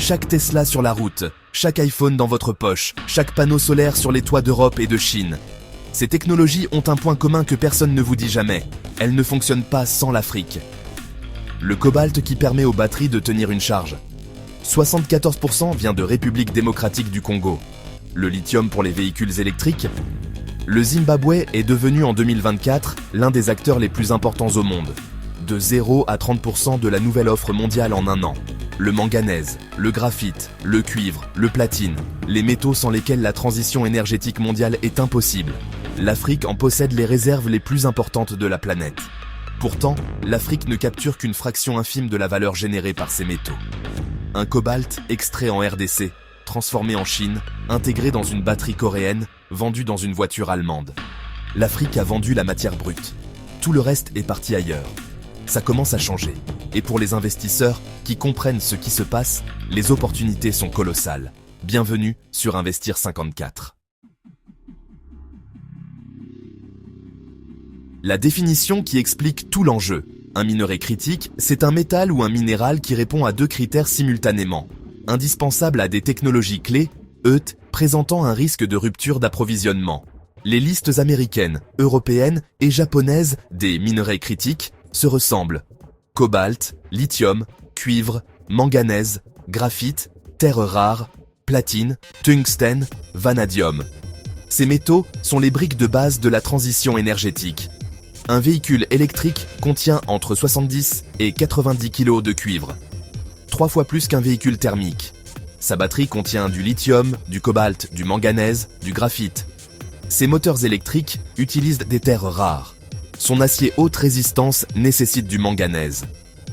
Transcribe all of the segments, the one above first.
Chaque Tesla sur la route, chaque iPhone dans votre poche, chaque panneau solaire sur les toits d'Europe et de Chine. Ces technologies ont un point commun que personne ne vous dit jamais. Elles ne fonctionnent pas sans l'Afrique. Le cobalt qui permet aux batteries de tenir une charge. 74% vient de République démocratique du Congo. Le lithium pour les véhicules électriques. Le Zimbabwe est devenu en 2024 l'un des acteurs les plus importants au monde. De 0 à 30% de la nouvelle offre mondiale en un an. Le manganèse, le graphite, le cuivre, le platine, les métaux sans lesquels la transition énergétique mondiale est impossible. L'Afrique en possède les réserves les plus importantes de la planète. Pourtant, l'Afrique ne capture qu'une fraction infime de la valeur générée par ces métaux. Un cobalt extrait en RDC, transformé en Chine, intégré dans une batterie coréenne, vendu dans une voiture allemande. L'Afrique a vendu la matière brute. Tout le reste est parti ailleurs. Ça commence à changer. Et pour les investisseurs qui comprennent ce qui se passe, les opportunités sont colossales. Bienvenue sur Investir 54. La définition qui explique tout l'enjeu. Un minerai critique, c'est un métal ou un minéral qui répond à deux critères simultanément. Indispensable à des technologies clés, présentant un risque de rupture d'approvisionnement. Les listes américaines, européennes et japonaises des minerais critiques se ressemblent. Cobalt, lithium, cuivre, manganèse, graphite, terres rares, platine, tungstène, vanadium. Ces métaux sont les briques de base de la transition énergétique. Un véhicule électrique contient entre 70 et 90 kg de cuivre. 3 fois plus qu'un véhicule thermique. Sa batterie contient du lithium, du cobalt, du manganèse, du graphite. Ces moteurs électriques utilisent des terres rares. Son acier haute résistance nécessite du manganèse.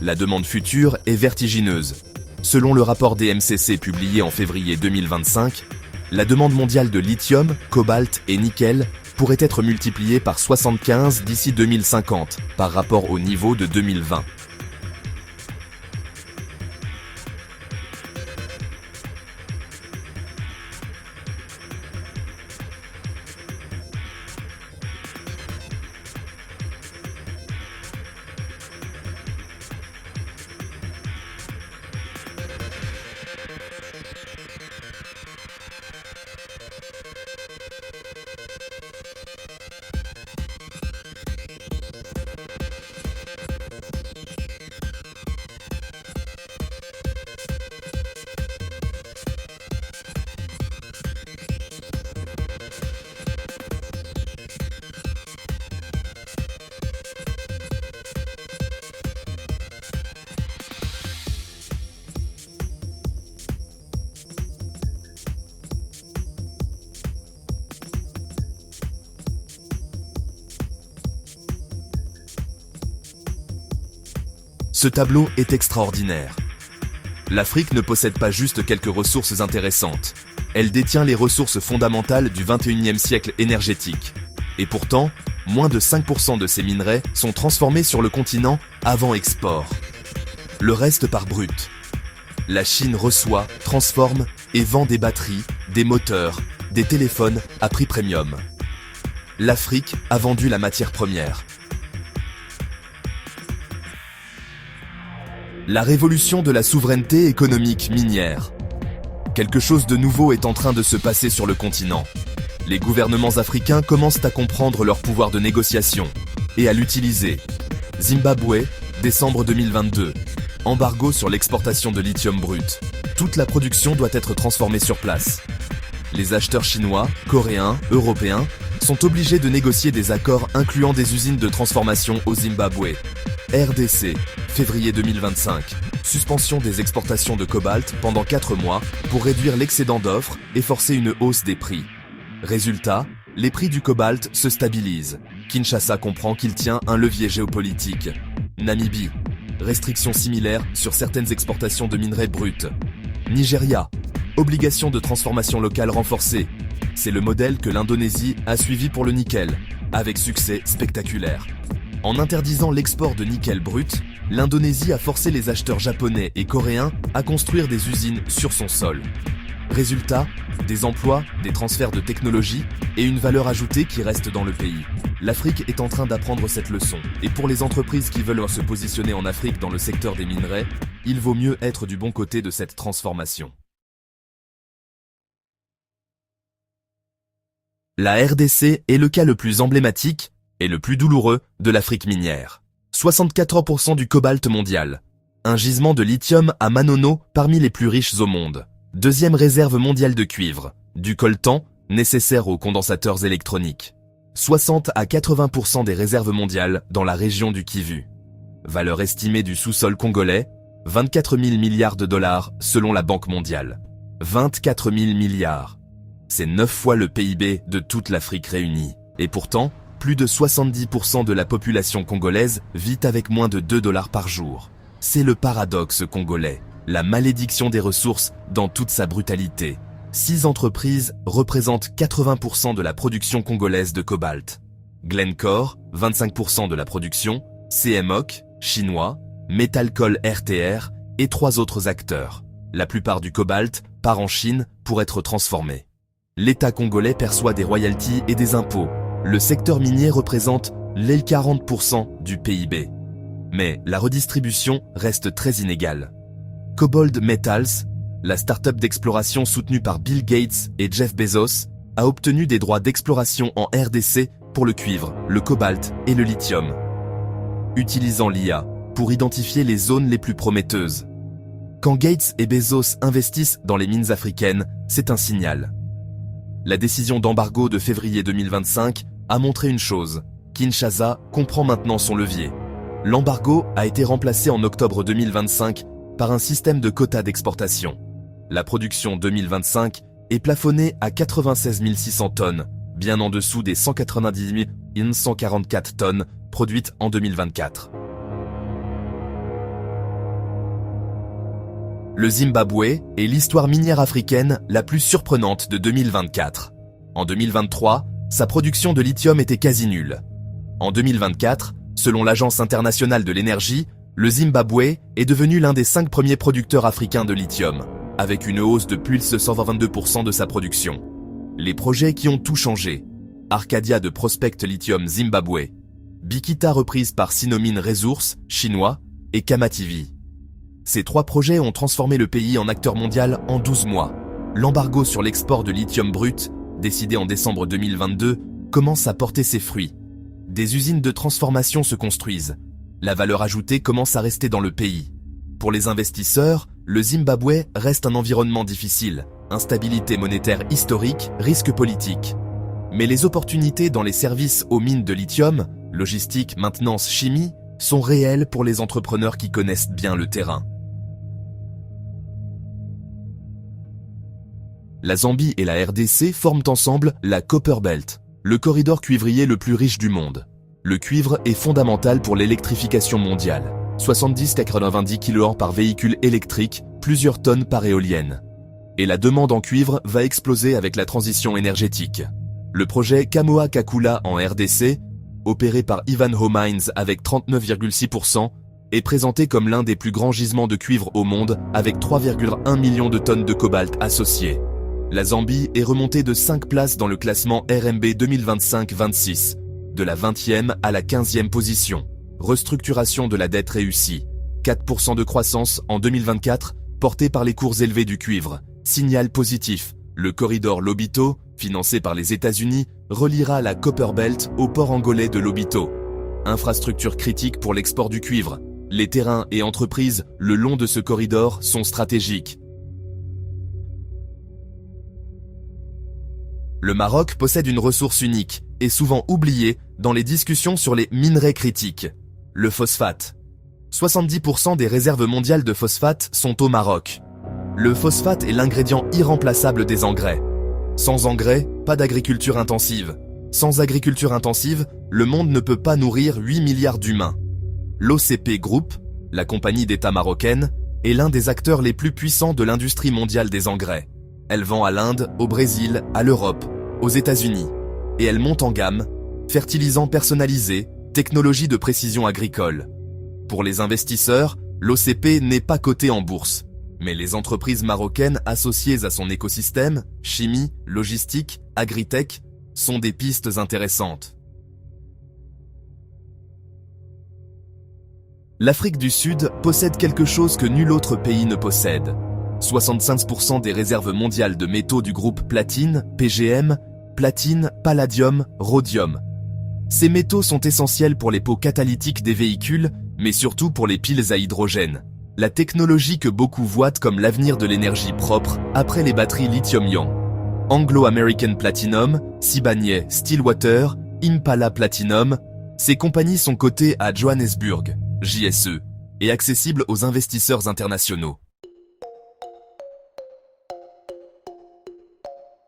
La demande future est vertigineuse. Selon le rapport des MCC publié en février 2025, la demande mondiale de lithium, cobalt et nickel pourrait être multipliée par 75 d'ici 2050 par rapport au niveau de 2020. Ce tableau est extraordinaire. L'Afrique ne possède pas juste quelques ressources intéressantes. Elle détient les ressources fondamentales du 21e siècle énergétique. Et pourtant, moins de 5% de ces minerais sont transformés sur le continent avant export. Le reste part brut. La Chine reçoit, transforme et vend des batteries, des moteurs, des téléphones à prix premium. L'Afrique a vendu la matière première. La révolution de la souveraineté économique minière. Quelque chose de nouveau est en train de se passer sur le continent. Les gouvernements africains commencent à comprendre leur pouvoir de négociation et à l'utiliser. Zimbabwe, décembre 2022. Embargo sur l'exportation de lithium brut. Toute la production doit être transformée sur place. Les acheteurs chinois, coréens, européens sont obligés de négocier des accords incluant des usines de transformation au Zimbabwe. RDC, février 2025. Suspension des exportations de cobalt pendant 4 mois pour réduire l'excédent d'offres et forcer une hausse des prix. Résultat, les prix du cobalt se stabilisent. Kinshasa comprend qu'il tient un levier géopolitique. Namibie, restrictions similaires sur certaines exportations de minerais bruts. Nigeria, obligation de transformation locale renforcée. C'est le modèle que l'Indonésie a suivi pour le nickel, avec succès spectaculaire. En interdisant l'export de nickel brut, l'Indonésie a forcé les acheteurs japonais et coréens à construire des usines sur son sol. Résultat, des emplois, des transferts de technologie et une valeur ajoutée qui reste dans le pays. L'Afrique est en train d'apprendre cette leçon. Et pour les entreprises qui veulent se positionner en Afrique dans le secteur des minerais, il vaut mieux être du bon côté de cette transformation. La RDC est le cas le plus emblématique et le plus douloureux de l'Afrique minière. 64% du cobalt mondial. Un gisement de lithium à Manono parmi les plus riches au monde. Deuxième réserve mondiale de cuivre, du coltan, nécessaire aux condensateurs électroniques. 60 à 80% des réserves mondiales dans la région du Kivu. Valeur estimée du sous-sol congolais, 24 000 milliards de dollars selon la Banque mondiale. 24 000 milliards. C'est 9 fois le PIB de toute l'Afrique réunie. Et pourtant, plus de 70% de la population congolaise vit avec moins de 2 dollars par jour. C'est le paradoxe congolais, la malédiction des ressources dans toute sa brutalité. 6 entreprises représentent 80% de la production congolaise de cobalt. Glencore, 25% de la production, CMOC, chinois, Metalcoal RTR et 3 autres acteurs. La plupart du cobalt part en Chine pour être transformé. L'État congolais perçoit des royalties et des impôts. Le secteur minier représente les 40% du PIB. Mais la redistribution reste très inégale. Cobalt Metals, la start-up d'exploration soutenue par Bill Gates et Jeff Bezos, a obtenu des droits d'exploration en RDC pour le cuivre, le cobalt et le lithium. Utilisant l'IA pour identifier les zones les plus prometteuses. Quand Gates et Bezos investissent dans les mines africaines, c'est un signal. La décision d'embargo de février 2025 a montré une chose. Kinshasa comprend maintenant son levier. L'embargo a été remplacé en octobre 2025 par un système de quotas d'exportation. La production 2025 est plafonnée à 96 600 tonnes, bien en dessous des 190 144 tonnes produites en 2024. Le Zimbabwe est l'histoire minière africaine la plus surprenante de 2024. En 2023, sa production de lithium était quasi nulle. En 2024, selon l'Agence internationale de l'énergie, le Zimbabwe est devenu l'un des 5 premiers producteurs africains de lithium, avec une hausse de plus de 122% de sa production. Les projets qui ont tout changé. Arcadia de Prospect Lithium Zimbabwe, Bikita reprise par Sinomine Resources, chinois, et Kamativi. Ces 3 projets ont transformé le pays en acteur mondial en 12 mois. L'embargo sur l'export de lithium brut, décidé en décembre 2022, commence à porter ses fruits. Des usines de transformation se construisent. La valeur ajoutée commence à rester dans le pays. Pour les investisseurs, le Zimbabwe reste un environnement difficile. Instabilité monétaire historique, risque politique. Mais les opportunités dans les services aux mines de lithium, logistique, maintenance, chimie, sont réelles pour les entrepreneurs qui connaissent bien le terrain. La Zambie et la RDC forment ensemble la Copper Belt, le corridor cuivrier le plus riche du monde. Le cuivre est fondamental pour l'électrification mondiale. 70 à 90 kW par véhicule électrique, plusieurs tonnes par éolienne. Et la demande en cuivre va exploser avec la transition énergétique. Le projet Kamoa-Kakula en RDC, opéré par Ivanhoe Mines avec 39,6%, est présenté comme l'un des plus grands gisements de cuivre au monde avec 3,1 millions de tonnes de cobalt associées. La Zambie est remontée de 5 places dans le classement RMB 2025-26, de la 20e à la 15e position. Restructuration de la dette réussie. 4% de croissance en 2024, portée par les cours élevés du cuivre. Signal positif. Le corridor Lobito, financé par les États-Unis, reliera la Copper Belt au port angolais de Lobito. Infrastructure critique pour l'export du cuivre. Les terrains et entreprises le long de ce corridor sont stratégiques. Le Maroc possède une ressource unique et souvent oubliée dans les discussions sur les minerais critiques. Le phosphate. 70% des réserves mondiales de phosphate sont au Maroc. Le phosphate est l'ingrédient irremplaçable des engrais. Sans engrais, pas d'agriculture intensive. Sans agriculture intensive, le monde ne peut pas nourrir 8 milliards d'humains. L'OCP Group, la compagnie d'État marocaine, est l'un des acteurs les plus puissants de l'industrie mondiale des engrais. Elle vend à l'Inde, au Brésil, à l'Europe, aux États-Unis. Et elle monte en gamme, fertilisants personnalisés, technologies de précision agricole. Pour les investisseurs, l'OCP n'est pas coté en bourse. Mais les entreprises marocaines associées à son écosystème, chimie, logistique, agritech, sont des pistes intéressantes. L'Afrique du Sud possède quelque chose que nul autre pays ne possède. 65% des réserves mondiales de métaux du groupe platine, PGM, platine, palladium, rhodium. Ces métaux sont essentiels pour les pots catalytiques des véhicules, mais surtout pour les piles à hydrogène. La technologie que beaucoup voient comme l'avenir de l'énergie propre après les batteries lithium-ion. Anglo American Platinum, Sibanye Stillwater, Impala Platinum, ces compagnies sont cotées à Johannesburg, JSE, et accessibles aux investisseurs internationaux.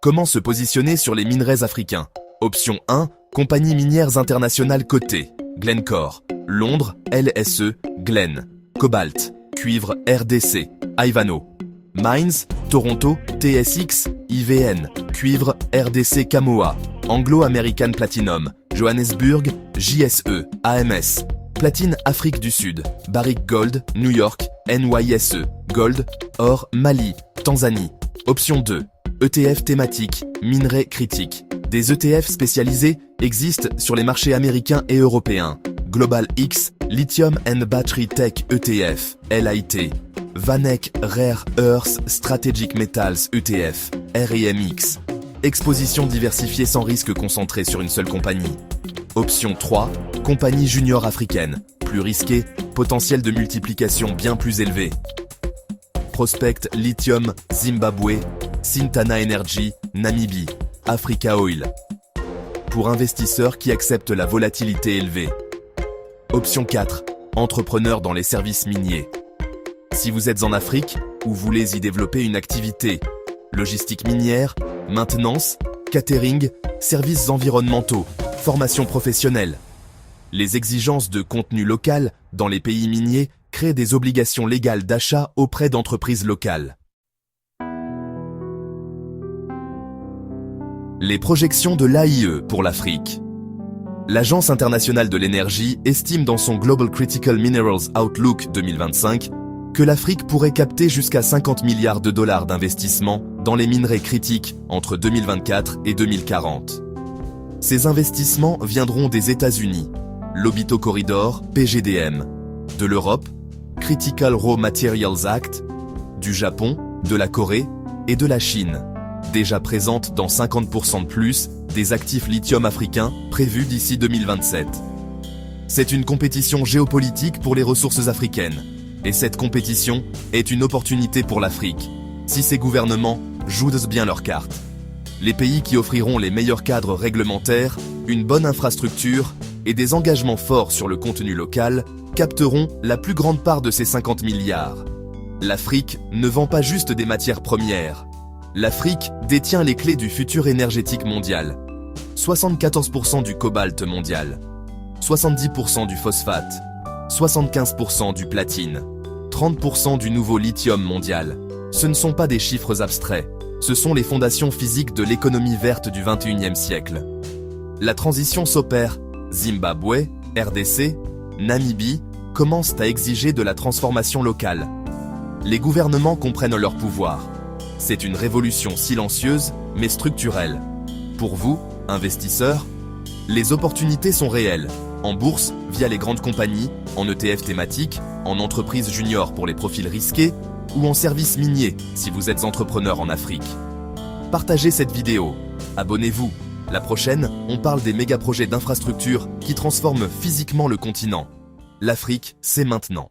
Comment se positionner sur les minerais africains? Option 1, compagnies minières internationales cotées, Glencore, Londres, LSE, Glen, Cobalt, Cuivre, RDC, Ivanhoe. Mines, Toronto, TSX, IVN, Cuivre, RDC Kamoa, Anglo American Platinum, Johannesburg, JSE, AMS. Platine Afrique du Sud, Barrick Gold, New York, NYSE, Gold, Or, Mali, Tanzanie. Option 2, ETF thématique, minerais critiques. Des ETF spécialisés existent sur les marchés américains et européens. Global X, Lithium and Battery Tech ETF, LIT. VanEck Rare Earth Strategic Metals ETF, REMX. Exposition diversifiée sans risque concentré sur une seule compagnie. Option 3, compagnie junior africaine, plus risquée, potentiel de multiplication bien plus élevé. Prospect Lithium, Zimbabwe, Sintana Energy, Namibie, Africa Oil. Pour investisseurs qui acceptent la volatilité élevée. Option 4, entrepreneur dans les services miniers. Si vous êtes en Afrique ou voulez y développer une activité, logistique minière, maintenance, catering, services environnementaux, formation professionnelle. Les exigences de contenu local dans les pays miniers créent des obligations légales d'achat auprès d'entreprises locales. Les projections de l'AIE pour l'Afrique. L'Agence internationale de l'énergie estime dans son Global Critical Minerals Outlook 2025 que l'Afrique pourrait capter jusqu'à 50 milliards de dollars d'investissement dans les minerais critiques entre 2024 et 2040. Ces investissements viendront des États-Unis, l'Obito Corridor, PGDM, de l'Europe, Critical Raw Materials Act, du Japon, de la Corée et de la Chine, déjà présentes dans 50% de plus des actifs lithium africains prévus d'ici 2027. C'est une compétition géopolitique pour les ressources africaines. Et cette compétition est une opportunité pour l'Afrique, si ces gouvernements jouent bien leurs cartes. Les pays qui offriront les meilleurs cadres réglementaires, une bonne infrastructure et des engagements forts sur le contenu local capteront la plus grande part de ces 50 milliards. L'Afrique ne vend pas juste des matières premières. L'Afrique détient les clés du futur énergétique mondial. 74% du cobalt mondial, 70% du phosphate, 75% du platine, 30% du nouveau lithium mondial. Ce ne sont pas des chiffres abstraits, ce sont les fondations physiques de l'économie verte du XXIe siècle. La transition s'opère. Zimbabwe, RDC, Namibie commencent à exiger de la transformation locale. Les gouvernements comprennent leur pouvoir. C'est une révolution silencieuse, mais structurelle. Pour vous, investisseurs, les opportunités sont réelles. En bourse, via les grandes compagnies, en ETF thématiques, en entreprises juniors pour les profils risqués, ou en services miniers si vous êtes entrepreneur en Afrique. Partagez cette vidéo. Abonnez-vous. La prochaine, on parle des méga-projets d'infrastructures qui transforment physiquement le continent. L'Afrique, c'est maintenant.